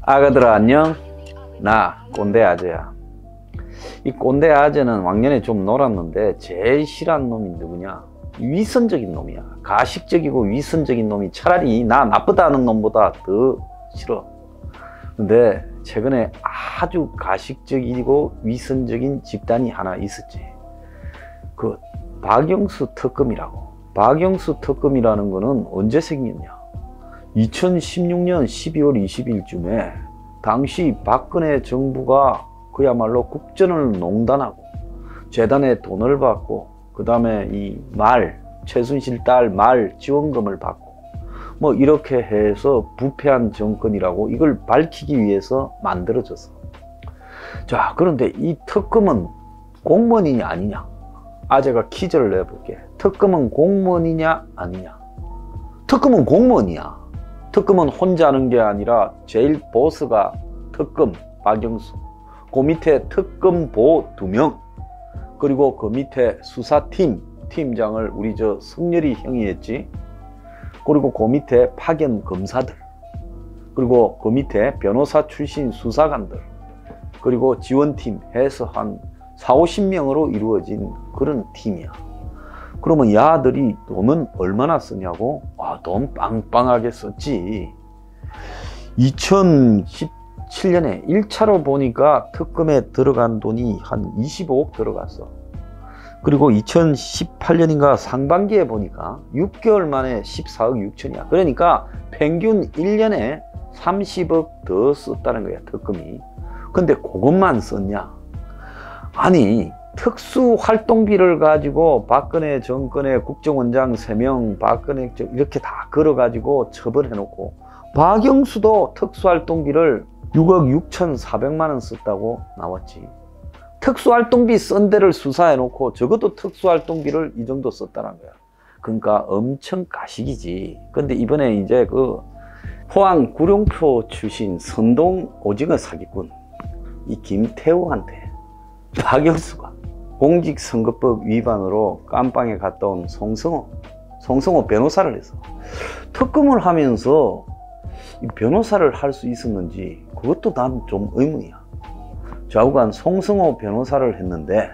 아가들아 안녕. 나 꼰대 아재야. 이 꼰대 아재는 왕년에 좀 놀았는데 제일 싫어하는 놈이 누구냐? 위선적인 놈이야. 가식적이고 위선적인 놈이 차라리 나 나쁘다 하는 놈보다 더 싫어. 근데 최근에 아주 가식적이고 위선적인 집단이 하나 있었지. 그 박영수 특검이라고. 박영수 특검이라는 거는 언제 생겼냐? 2016년 12월 20일쯤에 당시 박근혜 정부가 그야말로 국정을 농단하고 재단에 돈을 받고 그 다음에 이 최순실 딸 말 지원금을 받고 뭐 이렇게 해서 부패한 정권이라고 이걸 밝히기 위해서 만들어졌어. 자, 그런데 이 특검은 공무원이냐 아니냐? 아재가 퀴즈를 내볼게. 특검은 공무원이냐 아니냐? 특검은 공무원이야. 특검은 혼자 하는 게 아니라 제일 보스가 특검 박영수, 그 밑에 특검보 2명, 그리고 그 밑에 수사팀 팀장을 우리 저 성렬이 형이 했지. 그리고 그 밑에 파견 검사들, 그리고 그 밑에 변호사 출신 수사관들, 그리고 지원팀 해서 한 40~50명으로 이루어진 그런 팀이야. 그러면 야들이 돈은 얼마나 쓰냐고? 돈 빵빵하게 썼지. 2017년에 1차로 보니까 특검에 들어간 돈이 한 25억 들어갔어. 그리고 2018년인가 상반기에 보니까 6개월 만에 14억 6천이야. 그러니까 평균 1년에 30억 더 썼다는 거야, 특검이. 근데 그것만 썼냐? 아니, 특수활동비를 가지고 박근혜 정권의 국정원장 3명, 박근혜 이렇게 다 걸어가지고 처벌해놓고 박영수도 특수활동비를 6억 6,400만 원 썼다고 나왔지. 특수활동비 쓴 데를 수사해놓고 적어도 특수활동비를 이 정도 썼다는 거야. 그러니까 엄청 가식이지. 근데 이번에 이제 그 포항 구룡포 출신 선동 오징어 사기꾼 이 김태우한테 박영수가 공직선거법 위반으로 깜빵에 갔다 온 송성호 변호사를 해서 특검을 하면서 이 변호사를 할 수 있었는지 그것도 난 좀 의문이야. 좌우간 송성호 변호사를 했는데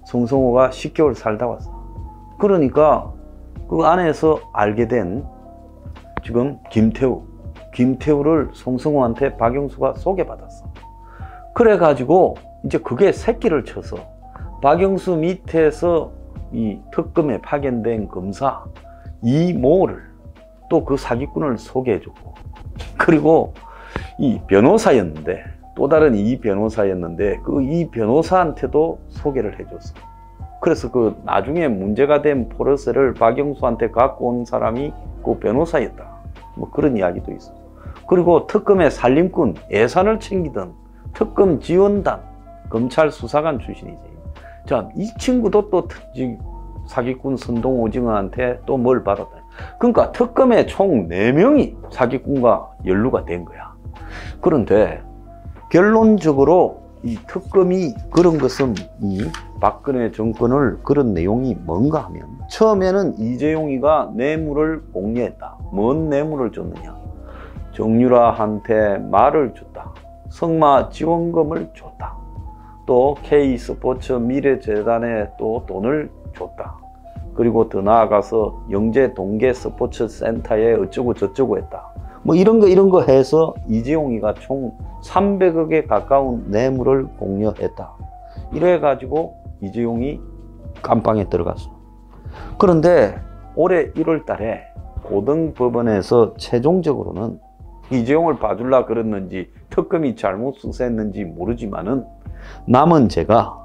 송성호가 10개월 살다 왔어. 그러니까 그 안에서 알게 된 지금 김태우를 송성호한테 박영수가 소개받았어. 그래가지고 이제 그게 새끼를 쳐서 박영수 밑에서 이 특검에 파견된 검사 이모를 또 그 사기꾼을 소개해줬고, 그리고 이 변호사였는데 또 다른 이 변호사였는데 그 이 변호사한테도 소개를 해줬어. 그래서 그 나중에 문제가 된 포르쉐를 박영수한테 갖고 온 사람이 그 변호사였다. 뭐 그런 이야기도 있어. 그리고 특검의 살림꾼 예산을 챙기던 특검 지원단 검찰 수사관 출신이지. 자, 이 친구도 또 사기꾼 선동 오징어한테 또 뭘 받았다. 그러니까 특검에 총 4명이 사기꾼과 연루가 된 거야. 그런데 결론적으로 이 특검이 그런 것은 이 박근혜 정권을 그런 내용이 뭔가 하면 처음에는 이재용이가 뇌물을 공유했다. 뭔 뇌물을 줬느냐? 정유라한테 말을 줬다. 성마 지원금을 줬다. 또 K스포츠 미래재단에 또 돈을 줬다. 그리고 더 나아가서 영재 동계 스포츠 센터에 어쩌고 저쩌고 했다. 뭐 이런 거 해서 이재용이가 총 300억에 가까운 뇌물을 공유했다. 이래가지고 이재용이 깜빵에 들어갔어. 그런데 올해 1월 달에 고등법원에서 최종적으로는 이재용을 봐줄라 그랬는지 특검이 잘못 수사했는지 모르지만은 남은 죄가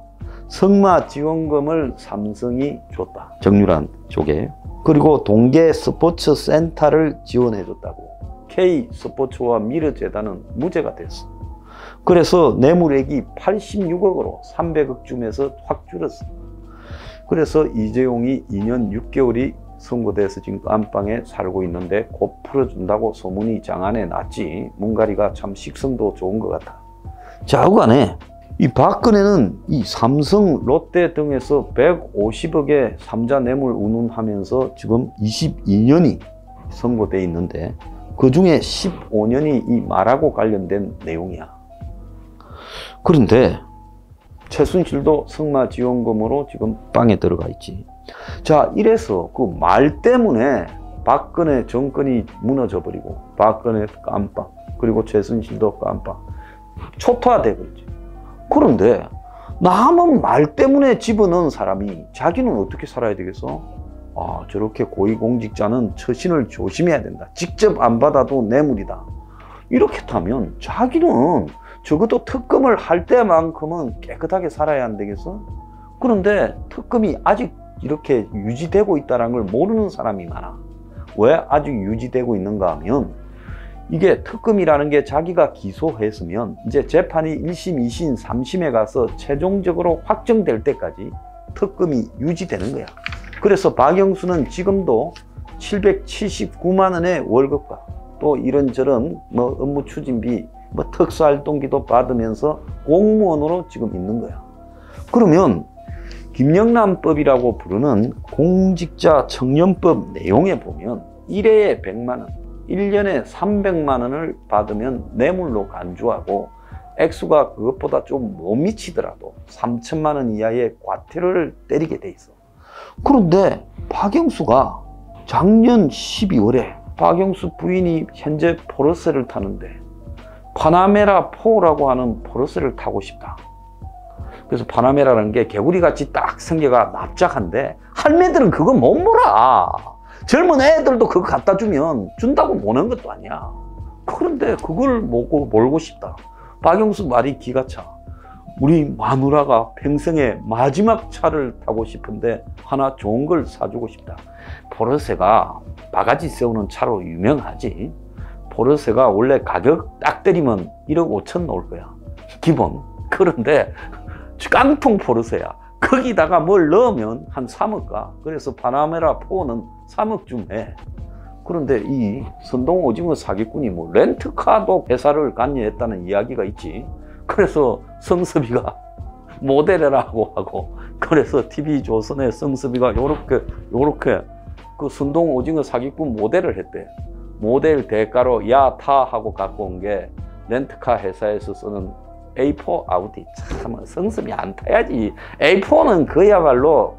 성마 지원금을 삼성이 줬다. 정유란 쪽에. 그리고 동계 스포츠 센터를 지원해 줬다고. K 스포츠와 미르재단은 무죄가 됐어. 그래서 뇌물액이 86억으로 300억쯤에서 확 줄었어. 그래서 이재용이 2년 6개월이 선고돼서 지금 안방에 살고 있는데 곧 풀어준다고 소문이 장안에 났지. 문가리가 참 식성도 좋은 것 같아. 좌우간에 이 박근혜는 이 삼성, 롯데 등에서 150억의 삼자 뇌물 운운하면서 지금 22년이 선고돼 있는데 그 중에 15년이 이 말하고 관련된 내용이야. 그런데 최순실도 승마지원금으로 지금 빵에 들어가 있지. 자, 이래서 그 말 때문에 박근혜 정권이 무너져 버리고 박근혜 깜빵, 그리고 최순실도 깜빵, 초토화돼 버리지. 그런데 남은 말 때문에 집어넣은 사람이 자기는 어떻게 살아야 되겠어? 아, 저렇게 고위공직자는 처신을 조심해야 된다. 직접 안 받아도 뇌물이다. 이렇게 타면 자기는 적어도 특검을 할 때만큼은 깨끗하게 살아야 안 되겠어? 그런데 특검이 아직 이렇게 유지되고 있다는 걸 모르는 사람이 많아. 왜 아직 유지되고 있는가 하면, 이게 특검이라는 게 자기가 기소했으면 이제 재판이 1심, 2심, 3심에 가서 최종적으로 확정될 때까지 특검이 유지되는 거야. 그래서 박영수는 지금도 779만 원의 월급과 또 이런저런 뭐 업무 추진비, 뭐 특수활동비도 받으면서 공무원으로 지금 있는 거야. 그러면 김영란법이라고 부르는 공직자 청렴법 내용에 보면 1회에 100만 원, 1년에 300만 원을 받으면 뇌물로 간주하고, 액수가 그것보다 좀 못 미치더라도 3천만 원 이하의 과태료를 때리게 돼 있어. 그런데 박영수가 작년 12월에 박영수 부인이 현재 포르쉐를 타는데 파나메라 4라고 하는 포르쉐를 타고 싶다. 그래서 파나메라라는 게 개구리같이 딱 생겨가 납작한데 할매들은 그거 못 몰아. 젊은 애들도 그거 갖다 주면 준다고 모는 것도 아니야. 그런데 그걸 몰고 싶다. 박영수 말이 기가 차. 우리 마누라가 평생에 마지막 차를 타고 싶은데 하나 좋은 걸 사주고 싶다. 포르쉐가 바가지 세우는 차로 유명하지. 포르쉐가 원래 가격 딱 때리면 1억 5천 나올 거야, 기본. 그런데 깡통 포르쉐야. 거기다가 뭘 넣으면 한 3억 가. 그래서 파나메라 4는 3억쯤 해. 그런데 이 선동 오징어 사기꾼이 뭐 렌트카도 회사를 관여했다는 이야기가 있지. 그래서 성섭이가 모델이라고 하고, 그래서 TV조선의 성섭이가 요렇게 그 선동 오징어 사기꾼 모델을 했대. 모델 대가로 야 타 하고 갖고 온 게 렌트카 회사에서 쓰는 A4 아우디. 참 성섭이 안 타야지. A4는 그야말로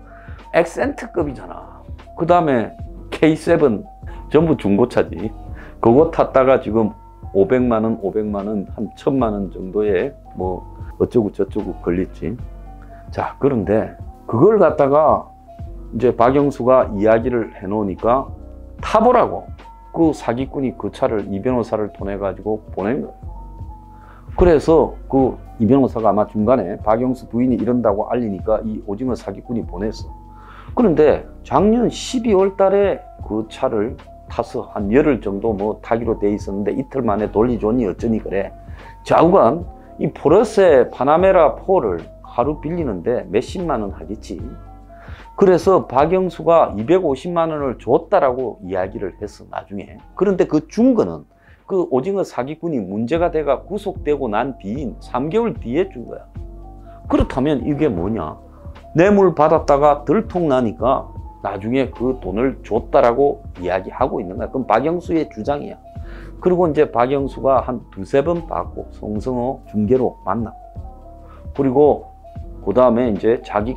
액센트급이잖아. 그 다음에 K7 전부 중고차지. 그거 탔다가 지금 500만 원, 500만 원, 한 1000만 원 정도의 뭐 어쩌고 저쩌고 걸렸지. 자, 그런데 그걸 갖다가 이제 박영수가 이야기를 해놓으니까 타보라고 그 사기꾼이 그 차를 이 변호사를 통해 가지고 보낸 거예요. 그래서 그 이 변호사가 아마 중간에 박영수 부인이 이런다고 알리니까 이 오징어 사기꾼이 보냈어. 그런데 작년 12월 달에 그 차를 타서 한 열흘 정도 뭐 타기로 돼 있었는데 이틀 만에 돌리줬니 어쩌니 그래. 좌우간 이 포르쉐 파나메라 4를 하루 빌리는데 몇십만 원 하겠지. 그래서 박영수가 250만 원을 줬다라고 이야기를 했어, 나중에. 그런데 그 준 거는 그 오징어 사기꾼이 문제가 돼가 구속되고 난 뒤인 3개월 뒤에 준 거야. 그렇다면 이게 뭐냐? 뇌물 받았다가 들통나니까 나중에 그 돈을 줬다라고 이야기하고 있는 거야. 그건 박영수의 주장이야. 그리고 이제 박영수가 한 2~3번 받고 송성호 중개로 만났고, 그리고 그 다음에 이제 자기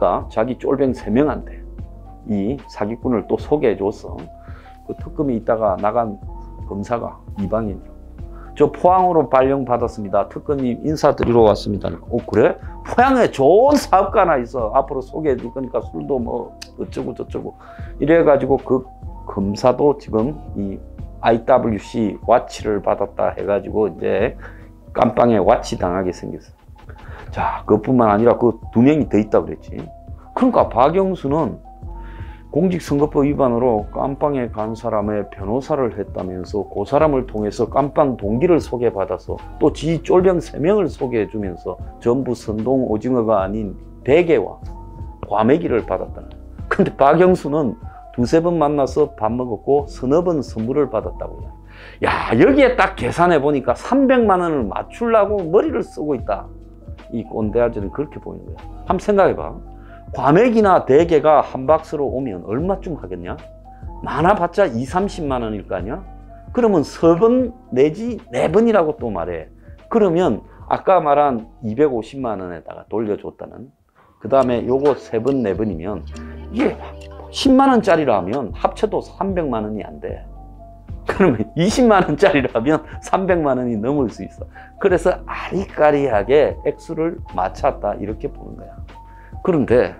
쫄병 3명한테 이 사기꾼을 또 소개해 줬어. 그 특검이 있다가 나간 검사가 이방인이요. 저 포항으로 발령 받았습니다. 특검님 인사드리러 왔습니다. 그래? 포항에 좋은 사업가 하나 있어. 앞으로 소개해 줄 거니까 술도 뭐 어쩌고 저쩌고. 이래가지고 그 검사도 지금 이 IWC 와치를 받았다 해가지고 이제 깜빵에 와치 당하게 생겼어. 자, 그것뿐만 아니라 그 2명이 더 있다고 그랬지. 그러니까 박영수는 공직선거법 위반으로 깜빵에 간 사람의 변호사를 했다면서 그 사람을 통해서 깜빵 동기를 소개받아서 또 지 쫄병 3명을 소개해 주면서 전부 선동 오징어가 아닌 대게와 과메기를 받았다는 거야. 근데 박영수는 2~3번 만나서 밥 먹었고 3~4번 선물을 받았다고. 야, 여기에 딱 계산해 보니까 300만 원을 맞추려고 머리를 쓰고 있다. 이 꼰대 아저는 그렇게 보이는 거야. 한번 생각해 봐. 과메기나 대게가 한 박스로 오면 얼마쯤 하겠냐? 많아봤자 20~30만 원일 거 아니야? 그러면 3번 내지 4번이라고 또 말해. 그러면 아까 말한 250만 원에다가 돌려줬다는, 그 다음에 요거 3번 4번이면 이게 10만 원짜리라면 합쳐도 300만 원이 안 돼. 그러면 20만 원짜리라면 300만 원이 넘을 수 있어. 그래서 아리까리하게 액수를 맞췄다 이렇게 보는 거야. 그런데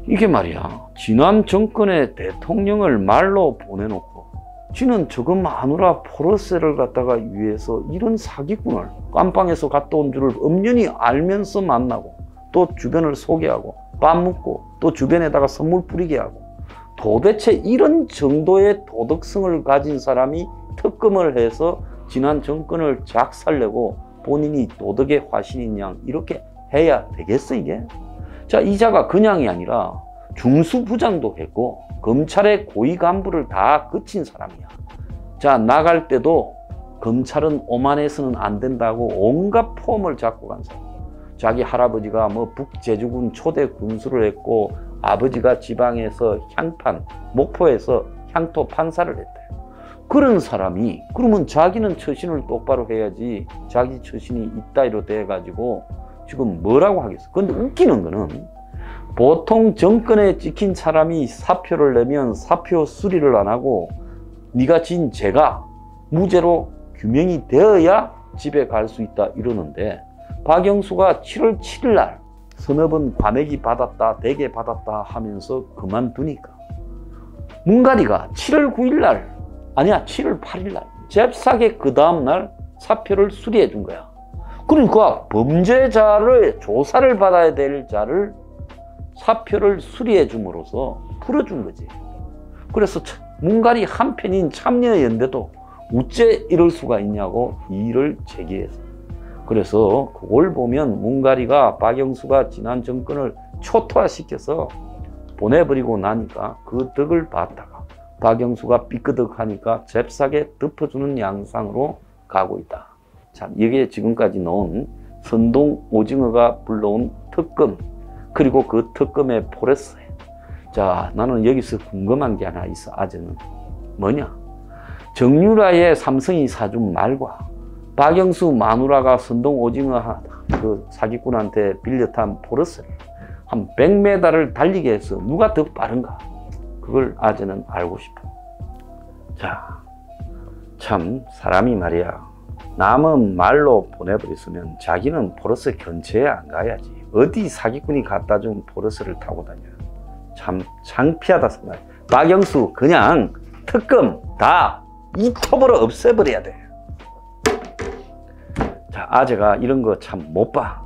이게 말이야, 지난 정권의 대통령을 말로 보내놓고 지는 저거 마누라 포르쉐를 갖다가 위해서 이런 사기꾼을 깜빵에서 갔다 온 줄을 엄연히 알면서 만나고, 또 주변을 소개하고 밥 먹고 또 주변에다가 선물 뿌리게 하고, 도대체 이런 정도의 도덕성을 가진 사람이 특검을 해서 지난 정권을 작살내고 본인이 도덕의 화신인 양 이렇게 해야 되겠어 이게? 자, 이자가 그냥이 아니라 중수부장도 했고 검찰의 고위 간부를 다 거친 사람이야. 자, 나갈 때도 검찰은 오만해서는 안 된다고 온갖 폼을 잡고 간 사람. 자기 할아버지가 뭐 북제주군 초대 군수를 했고 아버지가 지방에서 향판, 목포에서 향토 판사를 했대. 그런 사람이 그러면 자기는 처신을 똑바로 해야지 자기 처신이 이따위로 돼가지고 지금 뭐라고 하겠어. 근데 웃기는 거는 보통 정권에 찍힌 사람이 사표를 내면 사표 수리를 안 하고 네가 진 죄가 무죄로 규명이 되어야 집에 갈 수 있다 이러는데, 박영수가 7월 7일 날 서너 번 과메기 받았다 대게 받았다 하면서 그만두니까 문가리가 7월 9일 날, 아니야 7월 8일 날 잽싸게 그 다음날 사표를 수리해 준 거야. 그러니까 범죄자를 조사를 받아야 될 자를 사표를 수리해 줌으로써 풀어준 거지. 그래서 문가리 한편인 참여연대도 어째 이럴 수가 있냐고 이의를 제기해서, 그래서 그걸 보면 문가리가 박영수가 지난 정권을 초토화시켜서 보내버리고 나니까 그 덕을 봤다가 박영수가 삐끄덕하니까 잽싸게 덮어주는 양상으로 가고 있다. 참, 이게 지금까지 나온 선동 오징어가 불러온 특검, 그리고 그 특검의 포레스. 자, 나는 여기서 궁금한 게 하나 있어. 아재는 뭐냐, 정유라의 삼성이 사준 말과 박영수 마누라가 선동 오징어 그 사기꾼한테 빌려탄 포르쉐를 한 100m를 달리게 해서 누가 더 빠른가, 그걸 아재는 알고 싶어. 자, 참 사람이 말이야, 남은 말로 보내버렸으면 자기는 포르쉐 근처에 안 가야지. 어디 사기꾼이 갖다 준 포르쉐를 타고 다녀. 참 창피하다 생각. 박영수 그냥 특검 다 이 톱으로 없애버려야 돼. 자, 아재가 이런 거 참 못 봐.